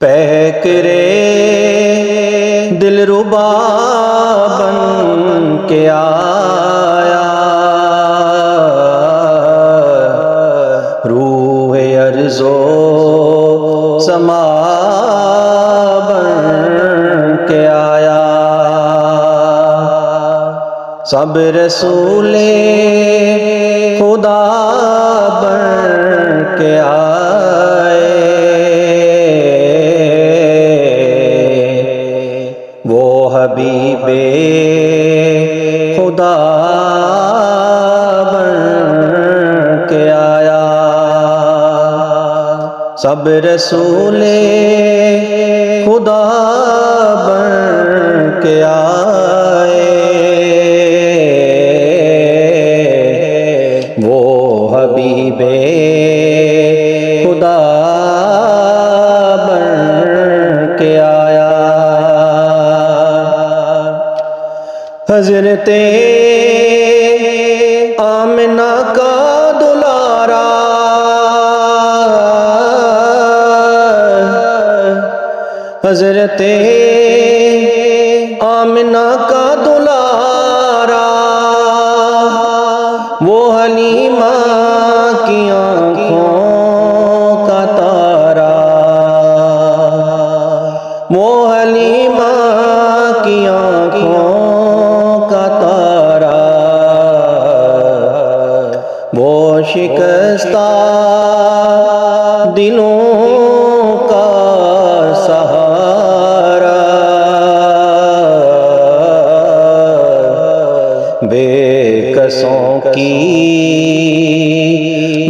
पैकरे दिलरुबा बन के आया, रूह अर्ज़ो समा बन के आया। सब रसूले खुदा बन के आए, वो हबीबे खुदा बन के आया। सब रसूले खुदा बन के आए, वो हबीबे खुदा बन के आया। हज़रते आमिना का दुलारा, हज़रते आमिना का दुलारा, वो हलीमा की आँखों का तारा, वो हलीमा की आँखों का तारा, वो शिकस्ता दिलों का सहारा, बेकसों की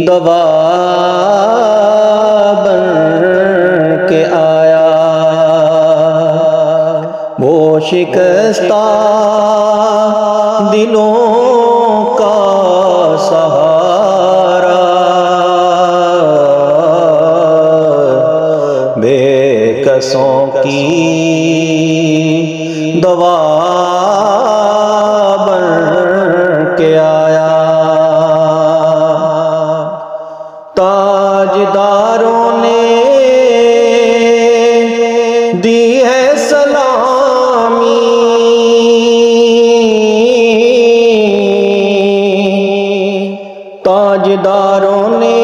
दवा बन के आया, वो शिकस्ता दिलों का सहारा, बेकसों की दवा बन के आया। ताजदारों ने दी है सलामी, ताजदारों ने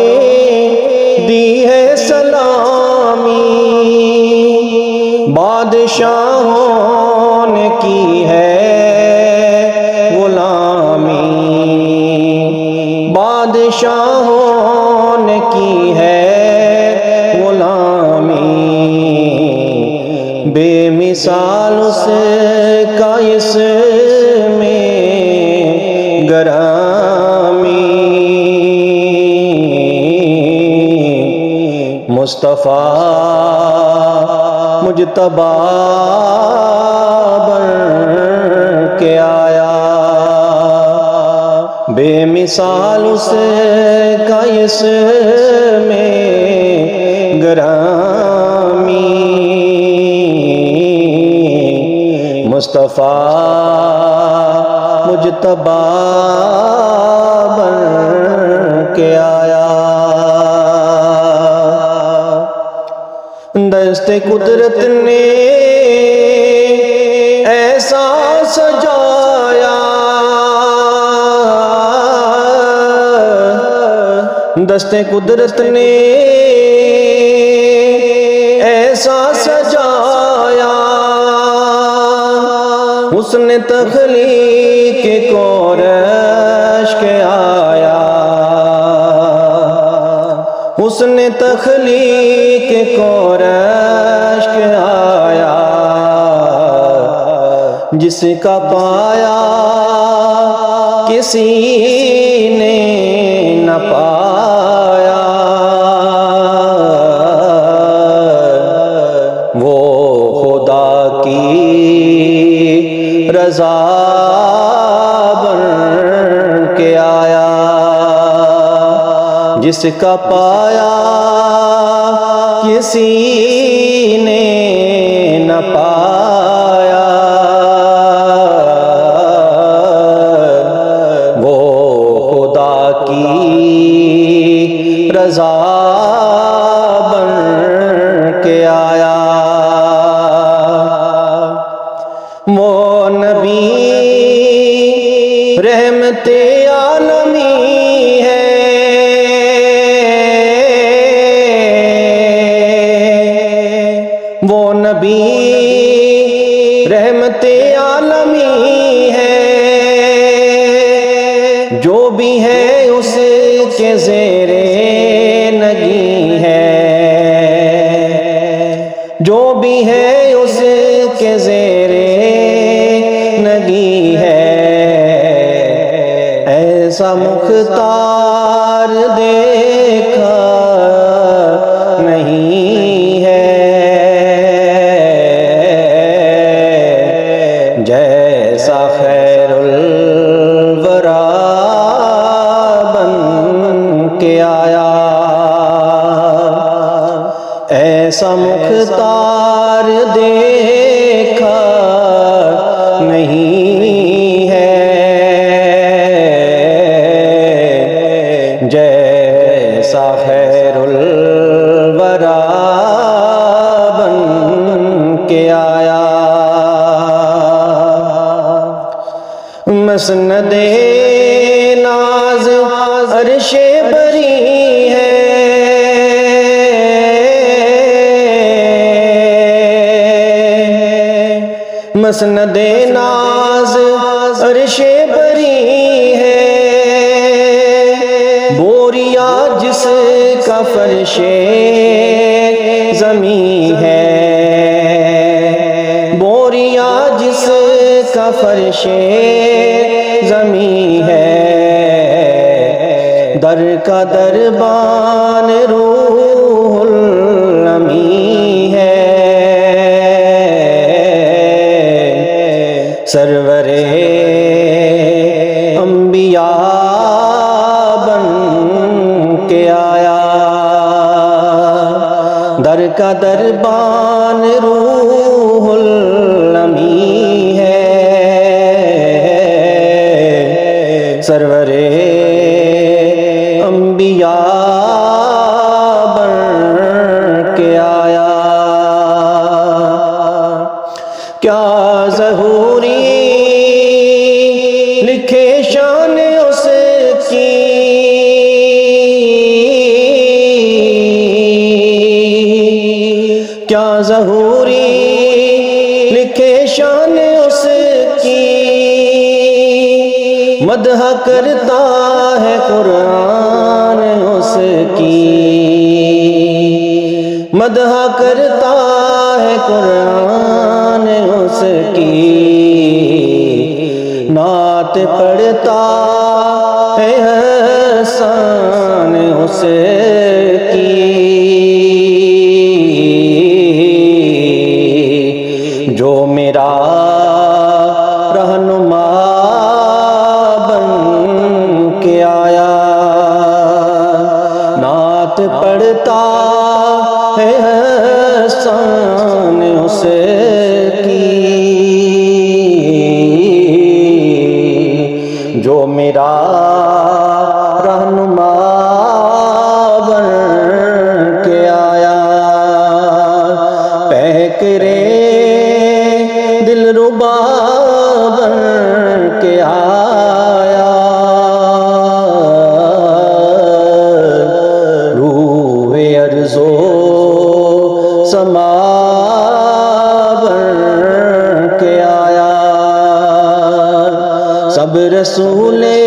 दी है सलामी, बादशाहों ने की है गुलामी, बादशाहों ने की है गुलामी, बेमिसाल उसका इसमें गरामी, मुस्तफ़ा मुजतबा बन के आया, बेमिसाल उसका इसमें गरामी, मुस्तफ़ा मुजतबा बन के आया। दस्ते कुदरत ने ऐसा सजाया, दस्ते कुदरत ने ऐसा सजाया, हुस्न तख्लीक को रश्क आया, हुस्न तख्लीक को रश्क आया, जिसका पाया किसी ने न पाया, वो खुदा की रज़ा बन के आया, जिसका पाया किसी ने न पाया, वो खुदा की रज़ा बन के आया। आया। वो नबी रहमते आलमी है, वो नबी रहमते आलमी है। जो भी है उसके ज़ेरे नगी है, जो भी है उसके ज़ेरे नगी है। ऐसा मुख्तार देखा नहीं है, जैसा खैरुल वरा बन के आया। ऐसा मुख्तार देखा नहीं है, जैसा खैरुल वरा बन के आया। मसनदे नाज अर्शे बरी है, मसनदे नाज अर्शे बरी है। बोरिया जिसका फर्शे ज़मी है, बोरिया जिसका फर्शे ज़मी है। दर का दरबान रूहुल अमी है, सरवरे अंबिया बन के आया। दर का दरबान रूहुल अमी है, सरवरे अंबिया बन के आया। क्या ज़हूरी लिखे शान उसकी, क्या ज़हूरी लिखे शान उसकी। मदह करता है कुरान उसकी, मदह करता है कुरान उसकी। नात पढ़ता है हसन उसकी, जो मेरा रहनुमा बन के आया। नात पढ़ता है हसन उसकी, जो मेरा रहनुमा बन के आया। पैकरे दिलरुबा बन के आया। रूहे अर्ज़ो समा बन के आया। सब रसूले